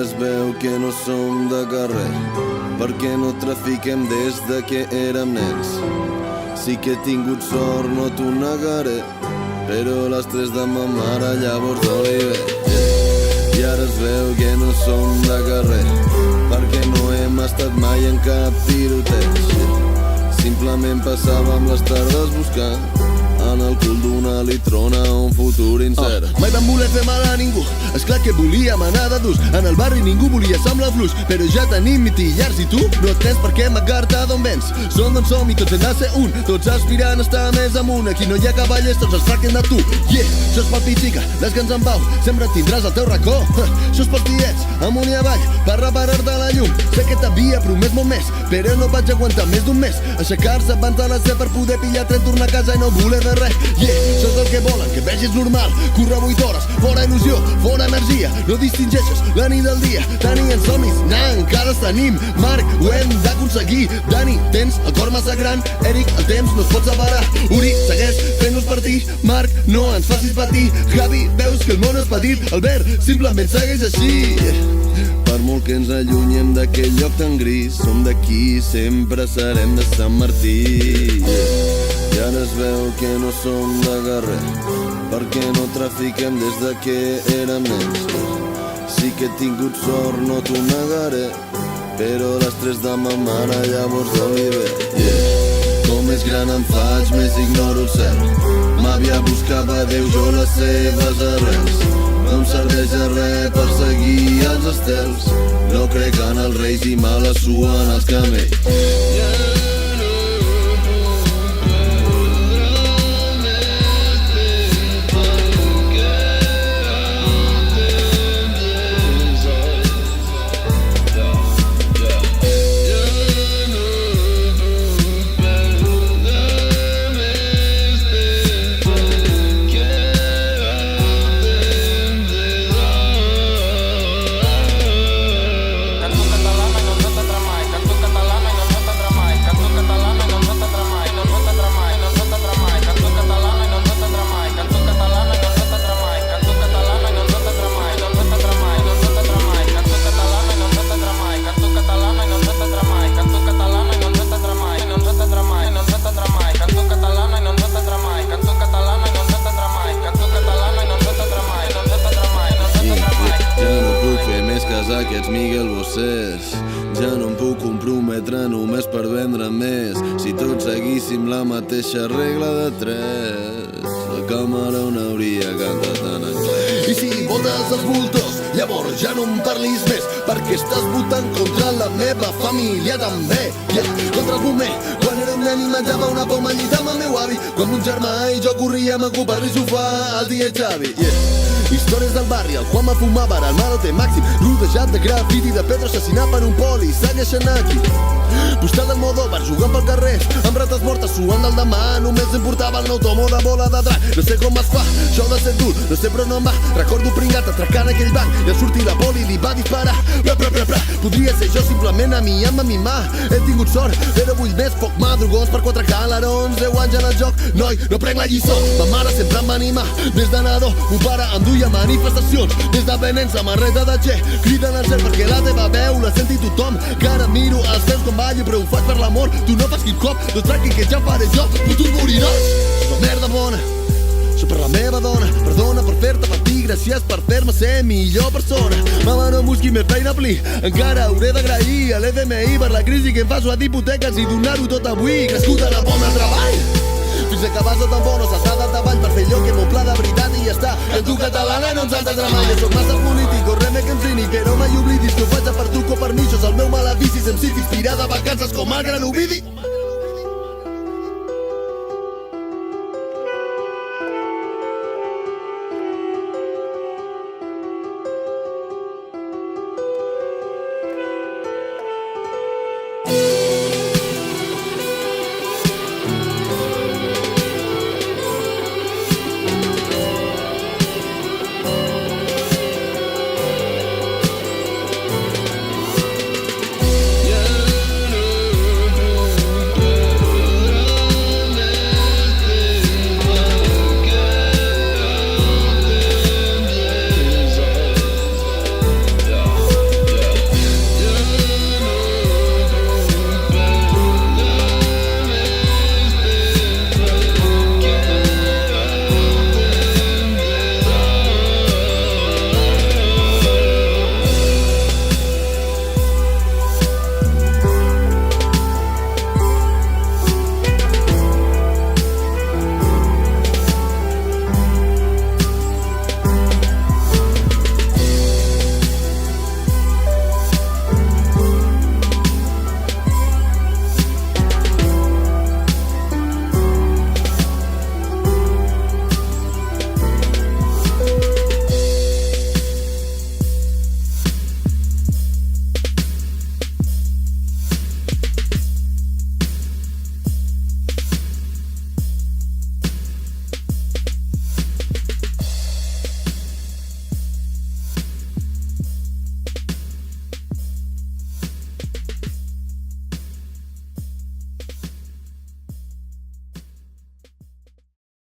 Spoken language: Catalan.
es veu que no som de carrer, perquè no trafiquem des de que érem nens. Sí que he tingut sort, no t'ho negaré, però les 3 de ma mare llavors d'Oliver. I ara es veu que no som de carrer, perquè no hem estat mai en cap tiroteig. Simplement passàvem les tardes buscant en el cul d'una litrona un futur incert. Mai vam voler fer mal a ningú, esclar que volíem anar de durs. En el barri ningú volia semblar fluix, però ja tenim mitillars i tu no tens per què amagar-te d'on vens. Som d'on som i tots hem de ser un, tots aspirant a estar més amunt. Aquí no hi ha cavallers, tots els tracten de tu. Yeah, això és pel pixica, descans en pau, sempre tindràs el teu racó. Això és pels tiets, amunt i avall, per reparar-te la llum. Sé que t'havia promès molt més, però no vaig aguantar més d'un mes. Aixecar-se abans de les 7 per poder pillar tren, tornar a casa i no voler de res. Yeah, això és el que volen, que vegis normal. Curra 8 hores, fora il·lusió, fora energia. No distingeixes la nit del dia. Tenien somnis, encara els tenim. Marc, ho hem d'aconseguir. Dani, tens el cor massa gran. Eric, el temps no es pot separar. Uri, segueix fent-nos partir. Marc, no ens facis patir. Javi, veus que el món és petit. Albert, simplement segueix així. Per molt que ens allunyem d'aquell lloc tan gris, som d'aquí, sempre serem de Sant Martí. I ara es veu que no som de carrer, perquè no trafiquem des de que érem nens. Sí que he tingut sort, no t'ho negaré, però les 3 de ma mare llavors d'Oliver. Com més gran em faig, més ignoro el cel. M'àvia buscava Déu, jo les seves arrels. No em serveix a res per seguir els estels. No crec en els reis i me la suen els camells. Aquests Miguel Bossés, ja no em puc comprometre només per vendre més. Si tots seguíssim la mateixa regla de 3, la Camarón hauria cantat en anglès. I si votes els voltors, llavors ja no em parlis més, perquè estàs votant contra la meva família també. Contra el bomber, quan era un nen i menjava una poma al llit amb el meu avi, quan mon germà i jo corríem a ocupar-li sofà al dia Xavi. Històries del barri, el Juanma fumava, ara el malote màxim, rodejat de grafiti, de pedra assassinat per un poli, segueixen aquí. Postal del Modóvar, jugant pel carrer, amb rates mortes, suant del demà, només em portava el nou tomo de bola de drac. No sé com es fa, això de ser dur, no sé però no em va. Recordo pringat atracant aquell banc i al sortir la poli li va disparar. Podria ser jo simplement a mi amb mà. He tingut sort, però vull més, poc madrugons per 4 calarons, 10 anys en el joc, noi, no prenc la lliçó. Ma mare sempre em va animar, des de nadó, un pare em duia manifestacions, des de venent samarreta de Che, criden al cel perquè la teva veu la senti tothom, que ara miro els teus com ballo, però ho faig per l'amor, tu no fas hip-hop, no tracqui que ja faré jo, però tu moriràs. Soc merda bona, soc per la meva dona, perdona per fer-te patir, gràcies per fer-me ser millor persona. Mama, no busqui més feina a pli, encara hauré d'agrair a l'FMI per la crisi que em fa suar hipoteques i donar-ho tot avui, crescut en el món del treball. Fins a acabar sota bonos, estar davall per fer allò que m'omple de veritat i ja està. El tu catalana no ens has de mai. Jo soc massa polític, reme que em cínic, però mai oblidis que ho faig per tu, per mi, això és el meu malefici, se'm cit inspirada, vacances com el gran